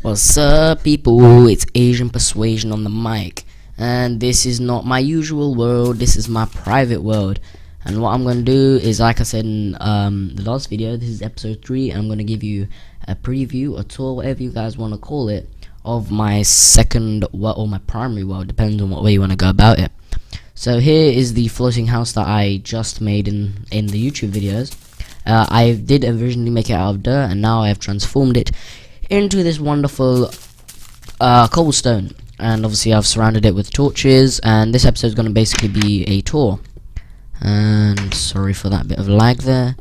What's up, people? It's Asian Persuasion on the mic, and this is not my usual world. This is my private world. And what I'm going to do is, like I said in the last video, this is episode 3, and I'm going to give you a preview, a tour, whatever you guys want to call it, of my second world, or my primary world, depends on what way you want to go about it. So here is the floating house that I just made in the YouTube videos. I did originally make it out of dirt, and now I have transformed it into this wonderful cobblestone. And obviously I've surrounded it with torches, and this episode is going to basically be a tour. And sorry for that bit of lag there.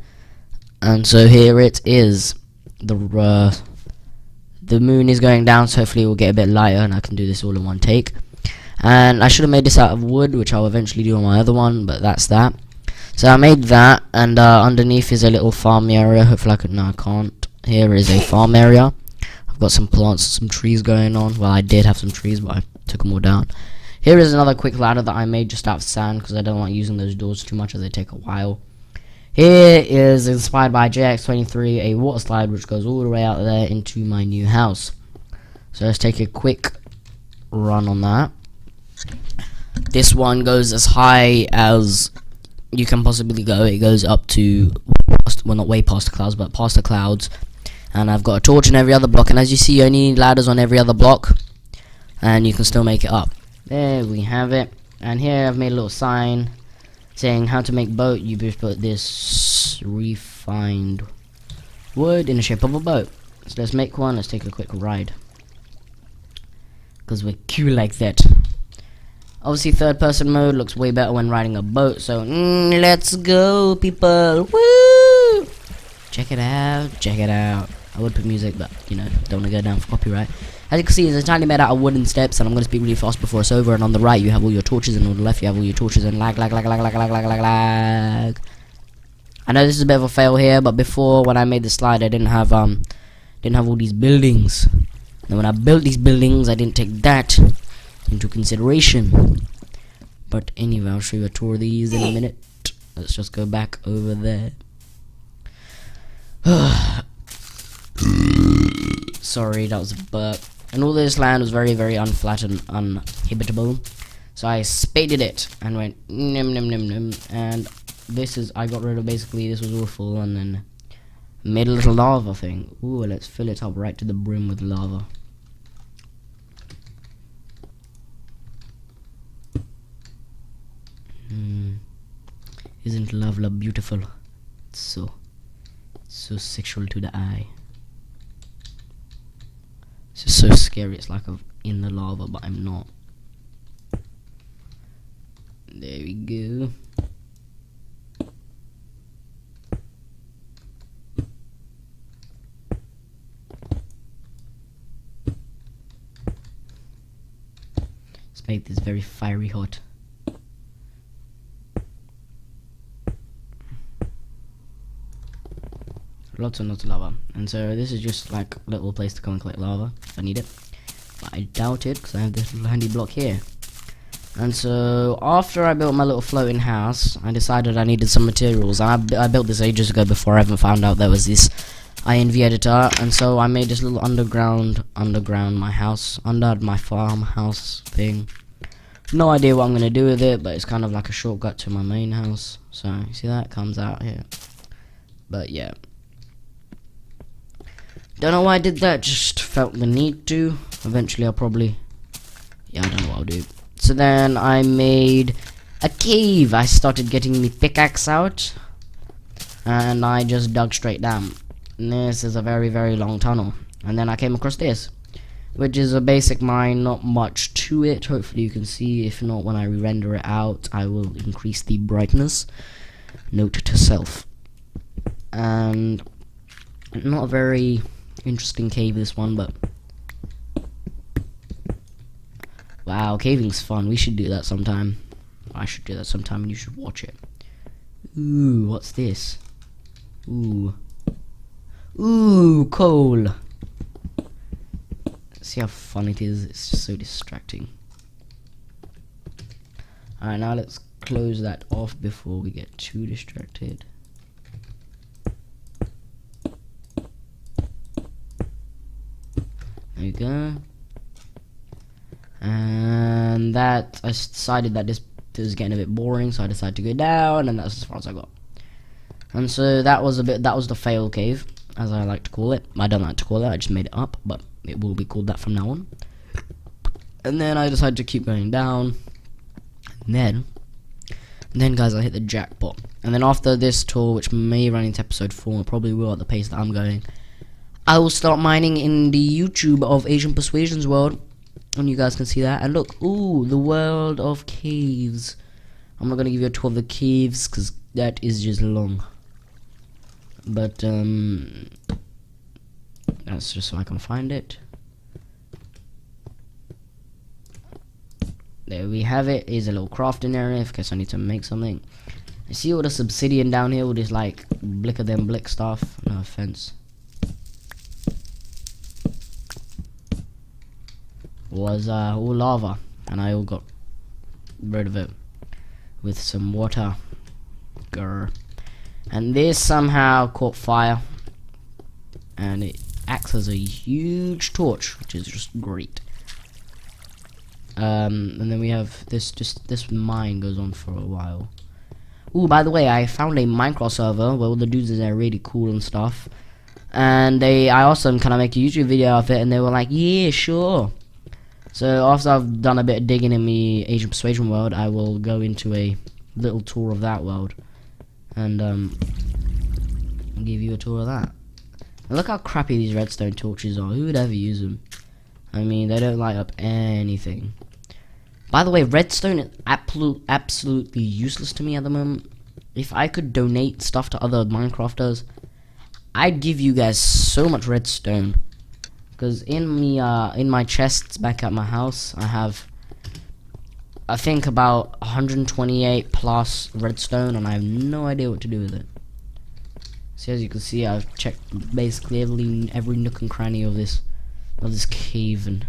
And so here it is. The moon is going down, so hopefully it will get a bit lighter and I can do this all in one take. And I should have made this out of wood, which I'll eventually do on my other one, but that's that. So I made that, and underneath is a little farm area. Hopefully I can, no I can't. Here is a farm area. I've got some plants, some trees going on. Well, I did have some trees, but I took them all down. Here is another quick ladder that I made just out of sand, because I don't like using those doors too much as they take a while. Here is inspired by JX23, a water slide which goes all the way out there into my new house. So let's take a quick run on that. This one goes as high as you can possibly go. It goes up to, well, not way past the clouds, but past the clouds. And I've got a torch in every other block, and as you see, you only need ladders on every other block, and you can still make it up. There we have it. And here I've made a little sign saying how to make boat. You just put this refined wood in the shape of a boat. So let's make one. Let's take a quick ride, because we're cute like that. Obviously third person mode looks way better when riding a boat, so let's go, people. Woo! Check it out, check it out. I would put music, but you know, don't want to go down for copyright. As you can see, it's entirely made out of wooden steps, and I'm going to speak really fast before it's over. And on the right you have all your torches, and on the left you have all your torches, and lag. I know this is a bit of a fail here, but before, when I made the slide, I didn't have all these buildings. And when I built these buildings, I didn't take that into consideration. But anyway, I'll show you a tour of these in a minute. Let's just go back over there. Sorry, that was a burp. And all this land was very, very unflat and uninhabitable. So I spaded it and went nim nim nim nim. And this is, I got rid of, basically this was all full, and then made a little lava thing. Ooh, let's fill it up right to the brim with lava. Isn't lava beautiful? It's so sexual to the eye. It's just so scary. It's like I'm in the lava, but I'm not. There we go. Let's make this very fiery hot. Lots and lots of lava. And so this is just like a little place to come and collect lava if I need it, but I doubt it because I have this little handy block here. And so after I built my little floating house, I decided I needed some materials, and I built this ages ago before I even found out there was this INV editor. And so I made this little underground my house, under my farmhouse thing. No idea what I'm gonna do with it, but it's kind of like a shortcut to my main house. So you see that comes out here. But yeah, don't know why I did that, just felt the need to. Eventually I'll probably, yeah, I don't know what I'll do. So then I made a cave. I started getting the pickaxe out, and I just dug straight down. And this is a very, very long tunnel. And then I came across this, which is a basic mine, not much to it. Hopefully you can see. If not, when I render it out, I will increase the brightness. Note to self. And not a very interesting cave, this one, but wow, caving's fun. We should do that sometime. I should do that sometime, and you should watch it. Ooh, what's this? Ooh, coal. See how fun it is? It's just so distracting. Alright, now let's close that off before we get too distracted. we go. And that, I decided that this was getting a bit boring, so I decided to go down, and that's as far as I got. And so that was the fail cave, as I like to call it. I don't like to call it, I just made it up, but it will be called that from now on. And then I decided to keep going down. And then guys, I hit the jackpot. And then after this tour, which may run into episode 4, and probably will at the pace that I'm going, I will start mining in the YouTube of Asian Persuasions world. And you guys can see that. And look, ooh, the world of caves. I'm not going to give you a tour of the caves, because that is just long. But, that's just so I can find it. There we have it. Here's a little crafting area, in case I need to make something. You see all this obsidian down here, all this, like, blicker them blick stuff. No offense. Was all lava, and I all got rid of it with some water. Grr. And this somehow caught fire, and it acts as a huge torch, which is just great. And then we have this mine goes on for a while. Ooh, by the way, I found a Minecraft server where all the dudes are really cool and stuff, and I asked them, can I make a YouTube video of it, and they were like, yeah, sure. So after I've done a bit of digging in the Asian Persuasion world, I will go into a little tour of that world, and give you a tour of that. And look how crappy these redstone torches are. Who would ever use them? I mean, they don't light up anything. By the way, redstone is absolutely useless to me at the moment. If I could donate stuff to other Minecrafters, I'd give you guys so much redstone. Because in my chests back at my house, I have, I think, about 128 plus redstone, and I have no idea what to do with it. So as you can see, I've checked basically every nook and cranny of this cave, and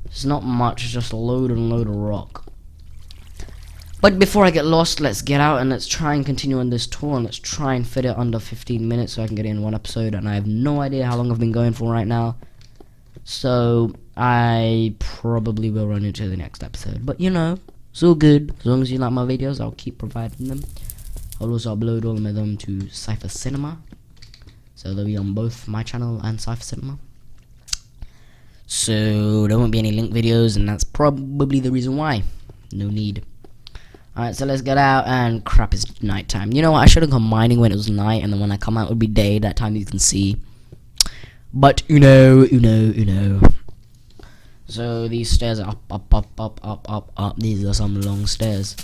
it's not much, just a load and load of rock. But before I get lost, let's get out and let's try and continue on this tour, and let's try and fit it under 15 minutes so I can get in one episode, and I have no idea how long I've been going for right now. So I probably will run into the next episode. But you know, it's all good. As long as you like my videos, I'll keep providing them. I'll also upload all of them to Cypher Cinema. So they'll be on both my channel and Cypher Cinema. So there won't be any link videos, and that's probably the reason why. No need. Alright, so let's get out, and crap, it's nighttime. You know what, I should have gone mining when it was night, and then when I come out it would be day. That time you can see. But, you know. So these stairs are up. These are some long stairs.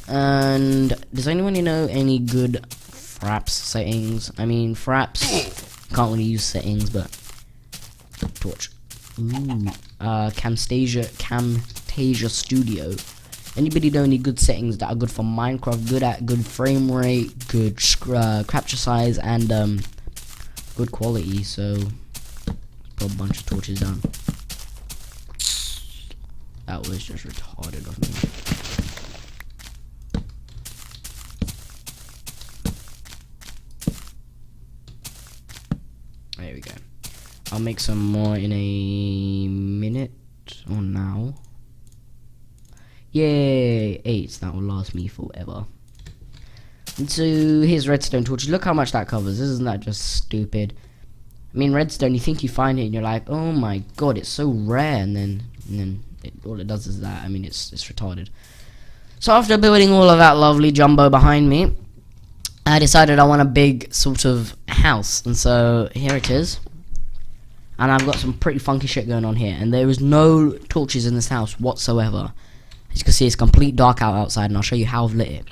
And does anyone know any good Fraps settings? I mean, Fraps can't really use settings, but torch. Ooh, Camtasia Studio. Anybody know any good settings that are good for Minecraft, good frame rate, good capture size, and good quality? So put a bunch of torches down. That was just retarded of me. There we go. I'll make some more in a minute or now. Yay, 8. That will last me forever. And so here's redstone torches. Look how much that covers. Isn't that just stupid? I mean, redstone, you think you find it and you're like, oh my god, it's so rare, and then all it does is that. I mean, it's retarded. So after building all of that lovely jumbo behind me, I decided I want a big sort of house, and so here it is. And I've got some pretty funky shit going on here, and there is no torches in this house whatsoever. As you can see, it's complete dark outside, and I'll show you how I've lit it.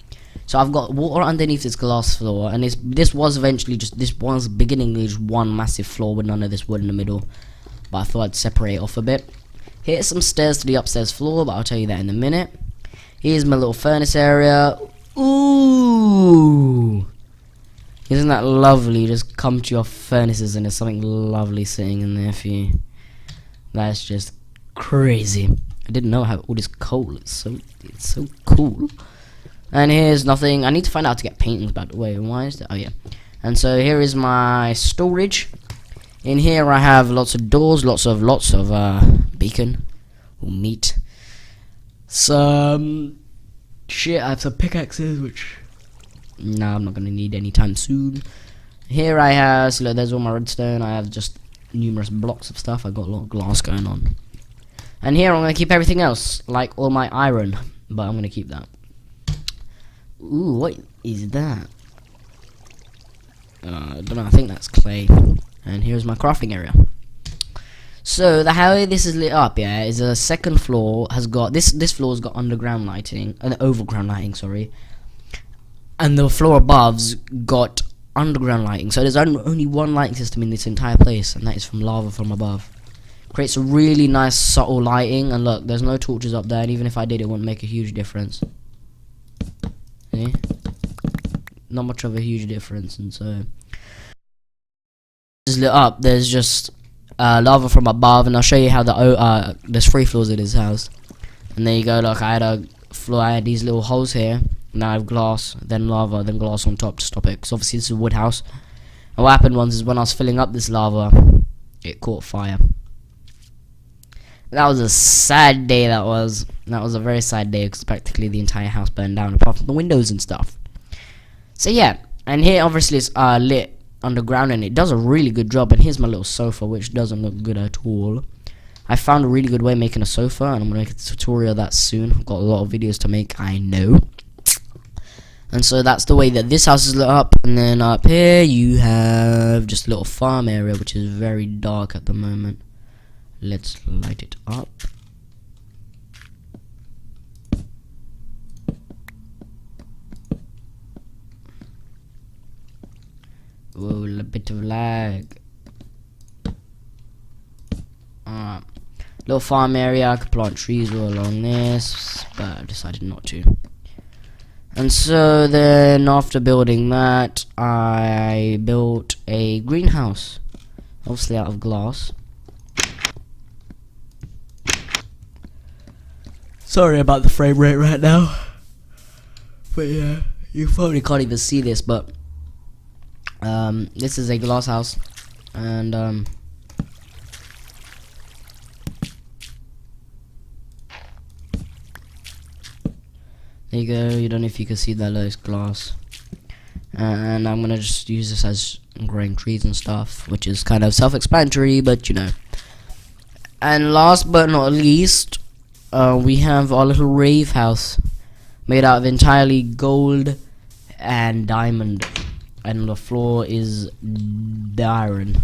So I've got water underneath this glass floor, and this was beginningly just one massive floor with none of this wood in the middle. But I thought I'd separate it off a bit. Here's some stairs to the upstairs floor, but I'll tell you that in a minute. Here's my little furnace area. Ooh! Isn't that lovely? Just come to your furnaces and there's something lovely sitting in there for you. That's just crazy. I didn't know how all this coal. It's so cool. And here's nothing. I need to find out how to get paintings, by the way. Why is that? Oh yeah. And so here is my storage. In here I have lots of doors, lots of bacon or meat. Some shit. I have some pickaxes, which I'm not gonna need anytime soon. Here I have, so look, there's all my redstone. I have just numerous blocks of stuff. I got a lot of glass going on. And here I'm gonna keep everything else, like all my iron, but I'm gonna keep that. Ooh, what is that? I don't know. I think that's clay. And here's my crafting area. So the how this is lit up, yeah, is a second floor has got this floor's got underground lighting, overground lighting, sorry. And the floor above's got underground lighting. So there's only one lighting system in this entire place, and that is from lava from above. Creates a really nice subtle lighting, and look, there's no torches up there, and even if I did, it wouldn't make a huge difference. See? Not much of a huge difference, and so is lit up. There's just lava from above, and I'll show you how there's 3 floors in this house. And there you go. Look, I had these little holes here. Now I have glass, then lava, then glass on top to stop it. Because obviously this is a wood house. And what happened once is when I was filling up this lava, it caught fire. That was a sad day. That was a very sad day, because practically the entire house burned down, apart from the windows and stuff. So yeah, and here obviously it's lit underground, and it does a really good job. And here's my little sofa, which doesn't look good at all. I found a really good way of making a sofa, and I'm gonna make a tutorial of that soon. I've got a lot of videos to make, I know. And so that's the way that this house is lit up. And then up here you have just a little farm area, which is very dark at the moment. Let's light it up. Whoa, a bit of lag. Little farm area. I could plant trees all along this, but I decided not to. And so then after building that, I built a greenhouse, obviously out of glass. Sorry about the frame rate right now, but yeah, you probably can't even see this, but this is a glass house, and there you go. You don't know if you can see that low glass, and I'm gonna just use this as growing trees and stuff, which is kind of self-explanatory, but you know. And last but not least, we have our little rave house made out of entirely gold and diamond, and the floor is iron.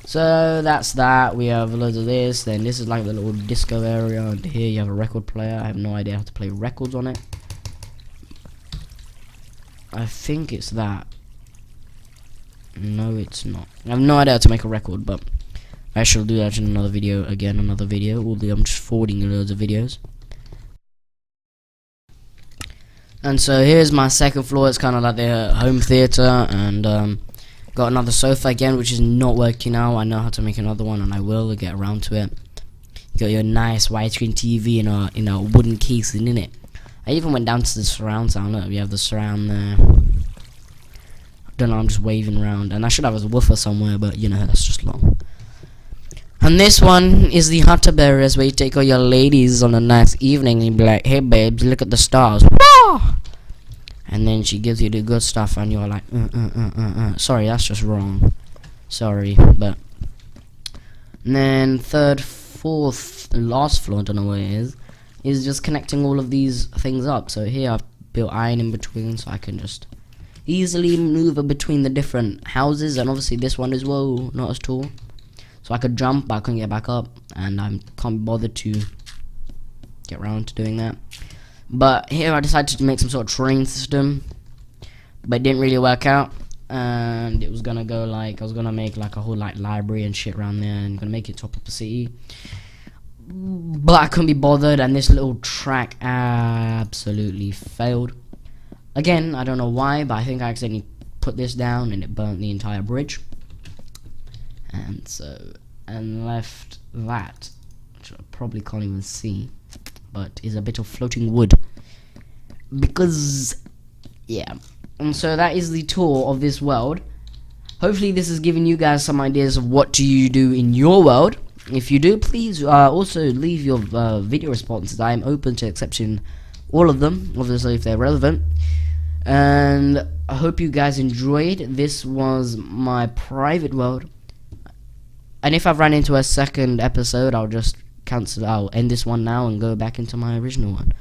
So that's that. We have loads of this. Then this is like the little disco area, and here you have a record player. I have no idea how to play records on it. I think it's that. No, it's not. I have no idea how to make a record, but I shall do that in another video. Again, another video. Although I'm just forwarding loads of videos. And so here's my second floor. It's kind of like the home theater, and got another sofa again, which is not working out. I know how to make another one, and I will get around to it. You got your nice widescreen TV in a wooden casing in it. I even went down to the surround sound. Look, we have the surround there. I don't know, I'm just waving around, and I should have a woofer somewhere, but you know, that's just long. And this one is the Hunter Berries, where you take all your ladies on a nice evening and you be like, hey babes, look at the stars. And then she gives you the good stuff, and you're like, sorry, that's just wrong. Sorry, but. And then third, fourth, last floor, I don't know what it is just connecting all of these things up. So here I've built iron in between, so I can just easily maneuver between the different houses. And obviously this one as well, not as tall. So I could jump, but I couldn't get back up, and I can't be bothered to get around to doing that. But here I decided to make some sort of train system, but it didn't really work out. And it was gonna go like, I was gonna make like a whole like library and shit around there, and gonna make it top of the city. But I couldn't be bothered, and this little track absolutely failed. Again, I don't know why, but I think I accidentally put this down and it burnt the entire bridge. And so, and left that, which I probably can't even see, but is a bit of floating wood, because yeah. And so that is the tour of this world. hopefully this has given you guys some ideas of what do you do in your world. If you do, please also leave your video responses. I am open to accepting all of them, obviously if they're relevant. And I hope you guys enjoyed. This was my private world, and if I've ran into a second episode, I'll just cancel. I'll end this one now and go back into my original one.